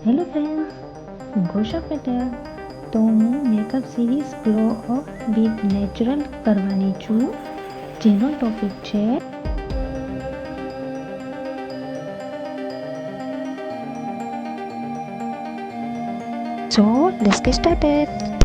Hello friends, હું ઘોષા પટેલ. તો હું makeup series glow up with natural કરવાની છું, જેનો ટોપિક છે સો લેટ્સ ગેટ સ્ટાર્ટેડ.